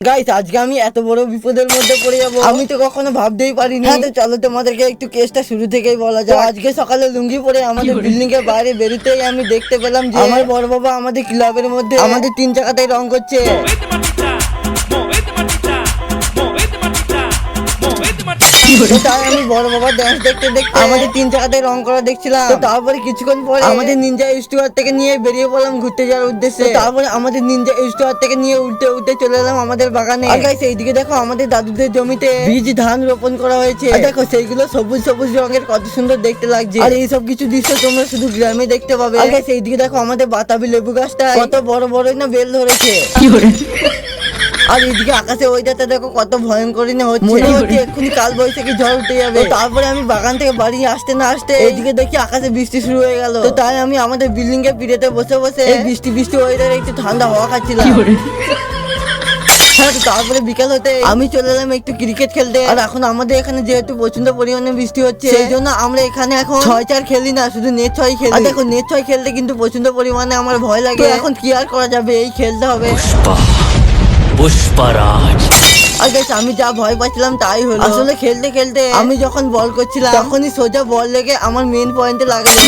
Guys আজকে আমি এত বড় বিপদের মধ্যে পড়ে যাবো আমি তো কখনো ভাবতেই পারিনি। হ্যাঁ তো চলো তোমাদেরকে একটু কেসটা শুরু থেকেই বলা যায়। আজকে সকালে লুঙ্গি পরে আমাদের বিল্ডিং এর বাইরে বেরোতেই আমি দেখতে পেলাম যে আমার বড় বাবা আমাদের ক্লাবের মধ্যে আমাদের 3 চাকাতেই রং করছে। তাই আমি বড় বাবা ডান্স দেখতে দেখতে আমাদের 3 চাকাতে রং করা দেখছিলাম। তো তারপরে কিছুক্ষণ পরে আমাদের নিনজা স্টুয়ার থেকে নিয়ে বেরিয়ে পড়লাম ঘুরতে যাওয়ার উদ্দেশ্যে। তারপরে আমাদের নিনজা স্টুয়ার থেকে নিয়ে উল্টে উল্টে চলে এলাম আমাদের বাগানে। আর গাইস এইদিকে দেখো আমাদের দাদুদের জমিতে বীজ ধান রোপণ করা হয়েছে। দেখো সেইগুলো সবুজ সবুজ রঙের কত সুন্দর দেখতে লাগছে। আর এইসব কিছু দৃশ্য তোমরা শুধু গ্রামে দেখতে পাবে। আর গাইস এইদিকে দেখো আমাদের বাতাবি লেবু গাছটা কত বড় বড় না বেল ধরেছে। আর এদিকে আকাশে ওয়েদারটা দেখো কত ভয়ঙ্কর না হচ্ছে, মনে হচ্ছে এক্ষুনি কাল বৈশাখী ঝড় উঠে যাবে। তারপরে আমি বাগান থেকে বাড়ি আসতে না আসতে এইদিকে দেখি আকাশে বৃষ্টি শুরু হয়ে গেল। তো তাই আমি আমাদের বিল্ডিং এর পিড়েতে বসে বসে এই বৃষ্টি বৃষ্টি ওয়েদারে একটু ঠান্ডা হাওয়া খাচ্ছিলাম। হ্যাঁ তারপরে বিকাল হতে আমি চলে এলাম একটু ক্রিকেট খেলতে। আর এখন আমাদের এখানে যেহেতু প্রচন্ড পরিমাণে বৃষ্টি হচ্ছে সেই জন্য আমরা এখানে এখন 6-4 খেলি না, শুধু নেট 6 খেলি। আর দেখো নেট 6 খেলতে কিন্তু প্রচন্ড পরিমাণে আমার ভয় লাগে। এখন কি আর করা যাবে, এই খেলতে হবে। পুষ্পরাজ। আর গাইস আমি যা ভয় পাচ্ছিলাম তাই হলো। আসলে খেলতে খেলতে আমি যখন বল করছিলাম তখনই সোজা বল লেগে আমার মেন পয়েন্টে লাগালো।